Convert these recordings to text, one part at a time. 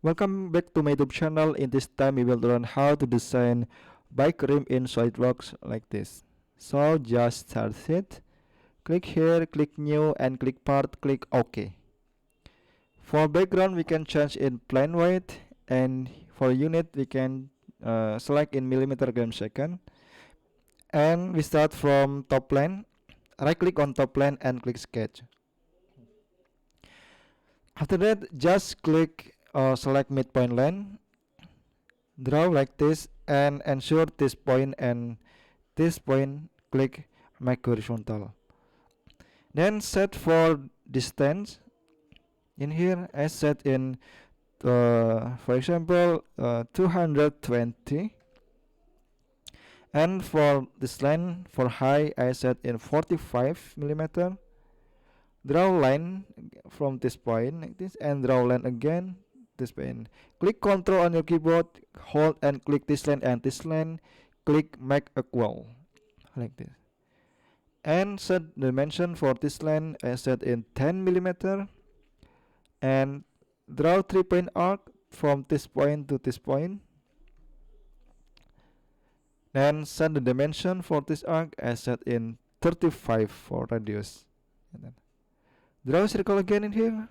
Welcome back to my YouTube channel. In this time we will learn how to design bike rim in SolidWorks like this. So just start it. Click here, click new and click part, click OK. For background we can change in plain white, and for unit we can select in millimeter gram second. And we start from top plane. Right click on top plane and click sketch. After that just click select midpoint line, draw like this and ensure this point and this point click make horizontal. Then set for distance. In here I set in for example 220, and for this line for high I set in 45 millimeter. Draw line from this point like this and draw line again this point. Click Ctrl on your keyboard, hold and click this line and this line, click make equal like this. And set dimension for this line I set in 10 millimeter, and draw 3-point arc from this point to this point. Then set the dimension for this arc I set in 35 for radius. And then draw a circle again in here.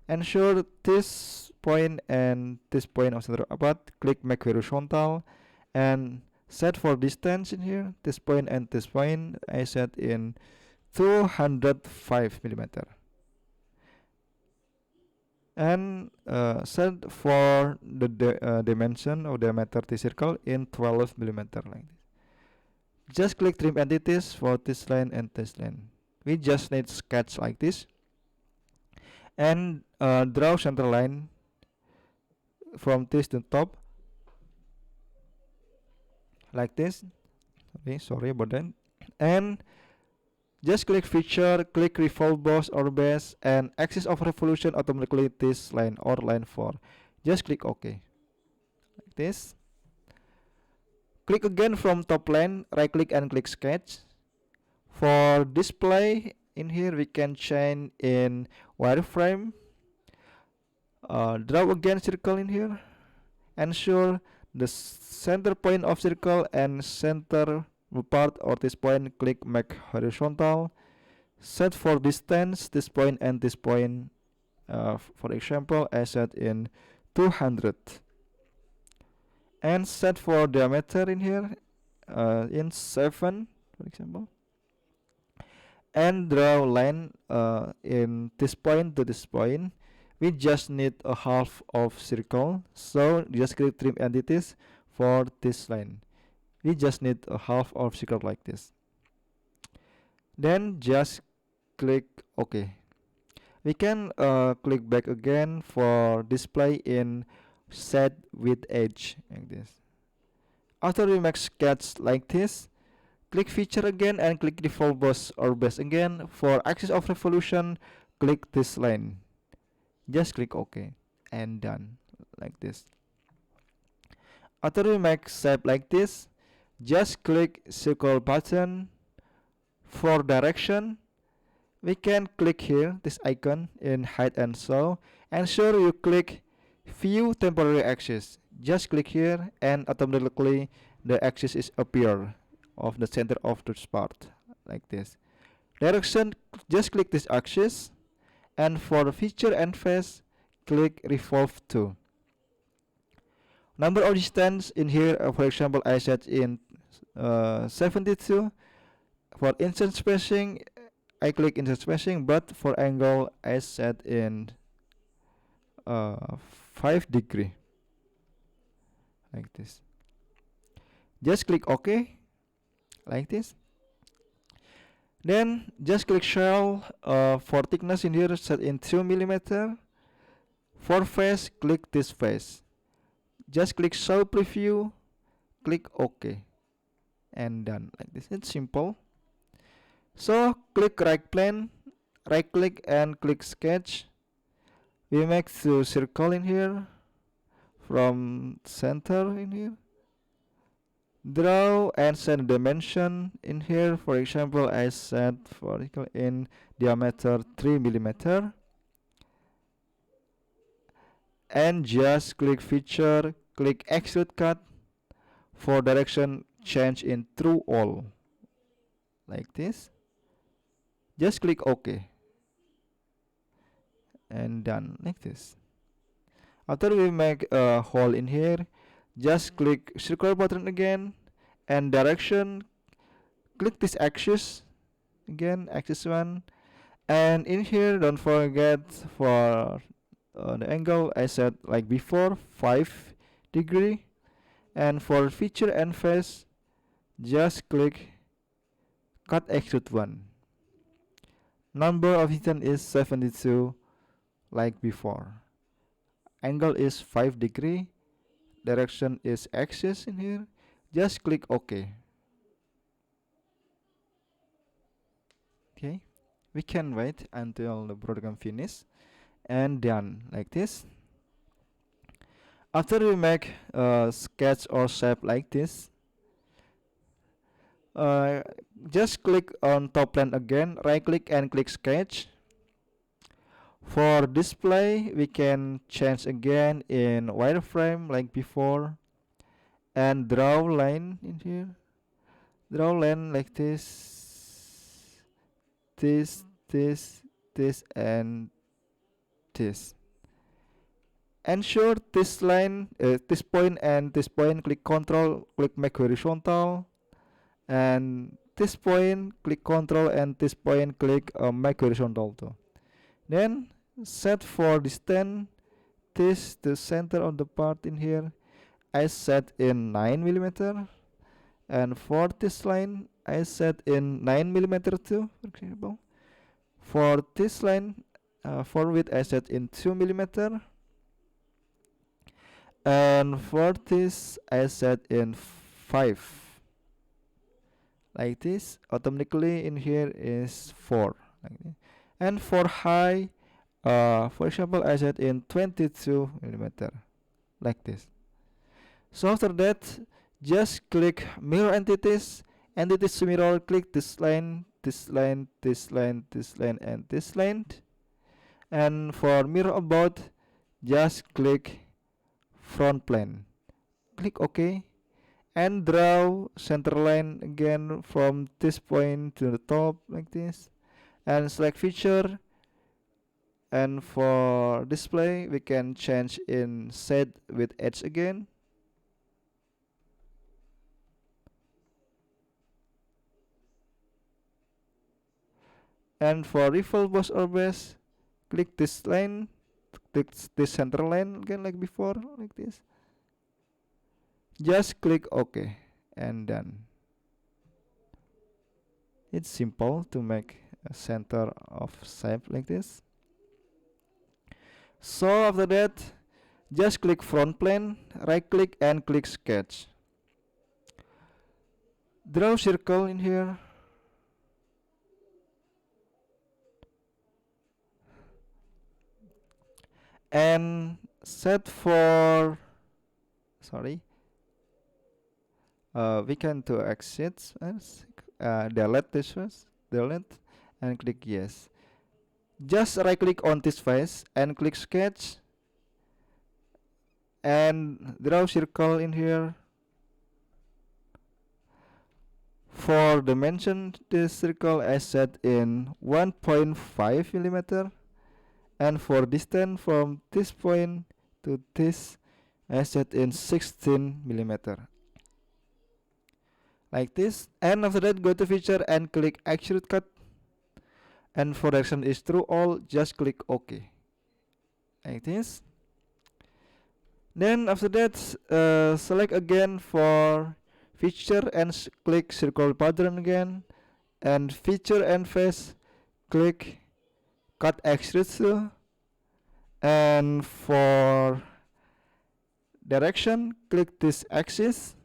Ensure this point and this point of center apart. Click make horizontal and set for distance in here. This point and this point I set in 205 millimeter. And set for the dimension of diameter the circle in 12 millimeter like this. Just click trim entities for this line and this line. We just need sketch like this, and draw center line from this to top like this. Sorry about that. And just click feature, click revolve boss or base, and axis of revolution automatically this line or line 4. Just click OK like this. Click again from top line, right click and click sketch. For display in here we can change in wireframe. Draw again circle in here. Ensure the center point of circle and center part of this point click make horizontal. Set for distance this point and this point, for example I set in 200, and set for diameter in here in 7 for example, and draw line in this point to this point. We just need a half of circle, so just click trim entities for this line. We just need a half of circle like this. Then just click OK. We can click back again for display in set with edge like this. After we make sketch like this, click feature again and click default boss or base again. For axis of revolution, click this line. Just click OK and done like this. After we make shape like this, just click circle button. For direction, we can click here this icon in height and show. Ensure you click view temporary axis. Just click here and automatically the axis is appear of the center of this part like this. Direction, just click this axis, and for feature and face click revolve to. Number of distance in here, for example I set in 72. For instant spacing I click instant spacing, but for angle I set in 5 degree like this. Just click OK like this. Then just click shell. For thickness in here set in 2 millimeter. For face, click this face. Just click show preview, click OK, and done like this. It's simple. So click right plane, right click and click sketch. We make the circle in here from center in here. Draw and set dimension in here. For example I set vertical in diameter 3 millimeter. and just click feature, click extrude cut. For direction, change in true all, like this. Just click OK and done, like this. After we make a hole in here, just click circular button again, and direction, click this axis again, axis 1, and in here don't forget for the angle I set like before, 5 degree. And for feature and face, just click cut extrude 1. Number of hidden is 72 like before. Angle is 5 degree. Direction is axis in here. Just click OK. Okay, we can wait until the program finish and done, like this. After we make a sketch or shape like this, just click on top plane again, right click and click sketch. For display, we can change again in wireframe like before, and draw line in here. Draw line like this, this, and this. Ensure this line, this point and this point, click Control, click make horizontal, and this point, click Control, and this point, click make horizontal too. Then set for distance, this the center of the part in here, I set in 9mm, and for this line I set in 9mm too, for example. For this line, for width I set in 2mm, and for this I set in 5. Like this, automatically in here is 4. Like this. And for high, for example, I set in 22mm, like this. So after that, just click mirror entities, entities to mirror, click this line, this line, this line, this line, and this line. And for mirror about, just click front plane. Click OK, and draw center line again from this point to the top, like this. And select feature, and for display we can change in shade with edge again. And for refill boss or base, click this line, click this center line again like before, like this. Just click OK and done. It's simple to make a center of shape like this. So after that, just click front plane, right click and click sketch. Draw circle in here. And set for, sorry, we can to exit, delete this first, delete, and click yes. Just right click on this face and click sketch, and draw circle in here. For dimension, this circle I set in 1.5mm, and for distance from this point to this I set in 16mm, like this. And after that, go to feature and click extrude cut, and for direction is true all, just click OK, like this. Then after that, select again for feature and click circle pattern again, and feature and face, click cut extrude, and for direction click this axis,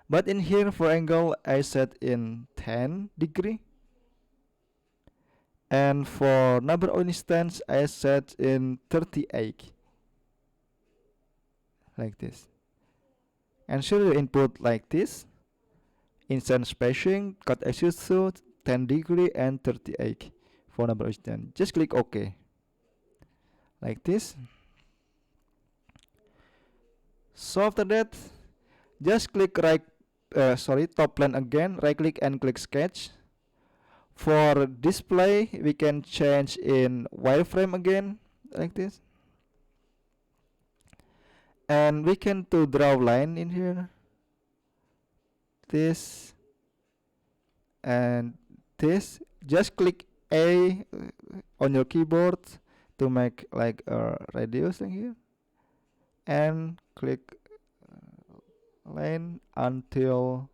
but in here for angle I set in 10 degree, and for number of instance I set in 38, like this. And show the input like this, instance spacing, cut extrude 10 degree and 38 for number of instance. Just click OK, like this. So after that, just click top plane again, right click and click sketch. For display, we can change in wireframe again, like this. And we can to draw line in here, this and this. Just click A on your keyboard to make like a radius in here, and click line until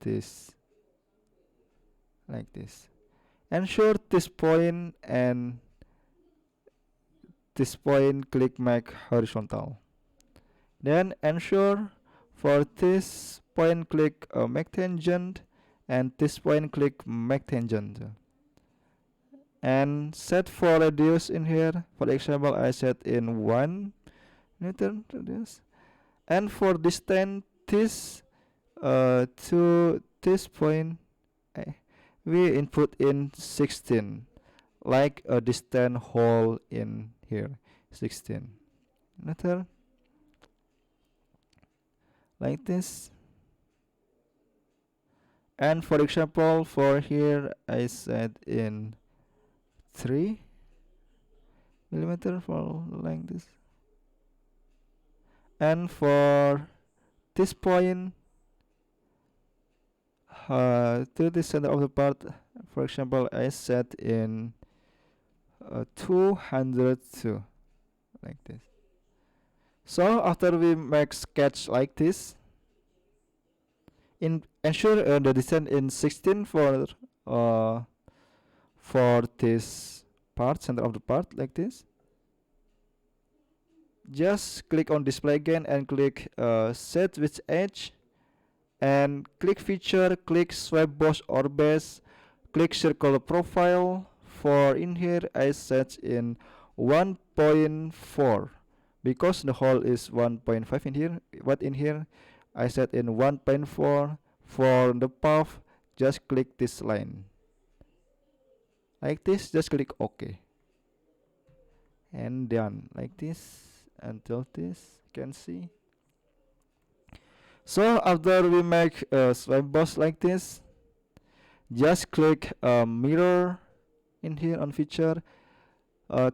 this, like this. Ensure this point and this point click make horizontal. Then ensure for this point click make tangent, and this point click make tangent. And set for radius in here. For example, I set in 1 Newton radius. And for distance this to this point, we input in 16, like a distant hole in here, 16 meter, like this. And for example, for here I set in 3 millimeter for like this. And for this point to the center of the part, for example, I set in 202, like this. So after we make sketch like this, ensure the distance in 16 for this part, center of the part, like this. Just click on display again and click set with edge, and click feature, click swipe boss or base, click circle profile. For in here I set in 1.4 because the hole is 1.5 in here, but in here I set in 1.4. For the path, just click this line like this, just click OK, and done, like this until this, you can see. So after we make a swipe boss like this, just click mirror in here on feature,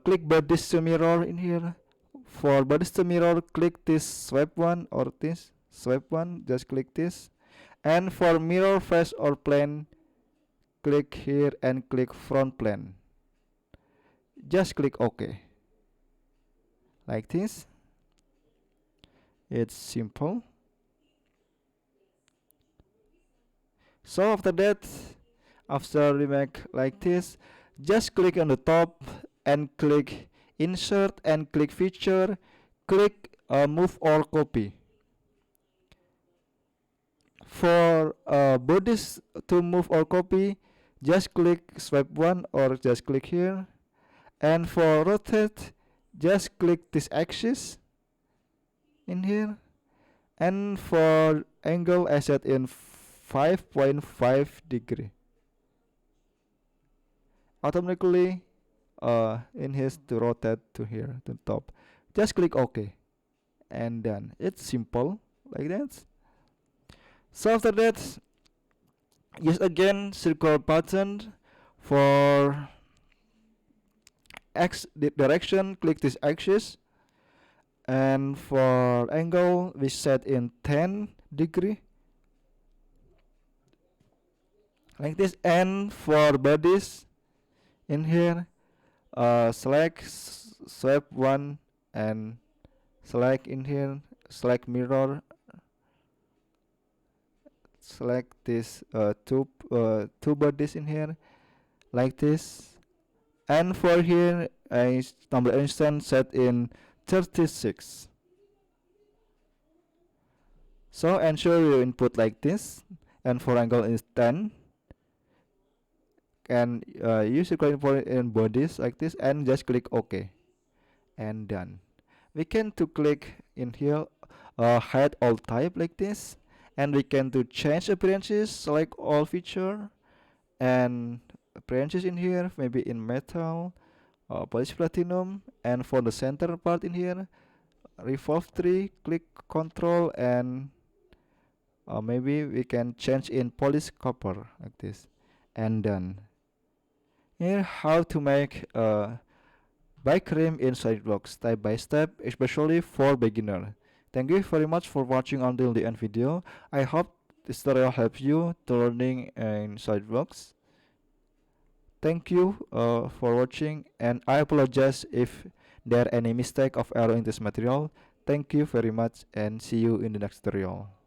click bodies to mirror in here. For bodies to mirror, click this swipe one or this swipe one, just click this. And for mirror face or plane, click here and click front plane, just click OK, like this. It's simple. So after that, after we make like this, just click on the top and click insert and click feature, click move or copy. For bodies to move or copy, just click swipe one or just click here. And for rotate, just click this axis in here. And for angle, I set in 5.5 degree. Automatically in here to rotate to here, to top. Just click OK, and done. It's simple like that. So after that, use again circle button. For X direction, click this axis, and for angle we set in 10 degree, like this. And for bodies in here, select swipe one and select in here, select mirror, select this two bodies in here, like this. And for here I number instance set in 36. So ensure you input like this, and for angle is 10, and use your point in bodies like this, and just click OK, and done. We can to click in here hide all type like this, and we can to change appearances, select all feature and appearances in here, maybe in metal polish platinum, and for the center part in here, revolve 3, click control, and maybe we can change in polish copper like this, and done. Here how to make bike rim in SolidWorks step by step, especially for beginner. Thank you very much for watching until the end video. I hope this tutorial helps you to learning in SolidWorks. Thank you for watching, and I apologize if there are any mistake of error in this material. Thank you very much, and see you in the next tutorial.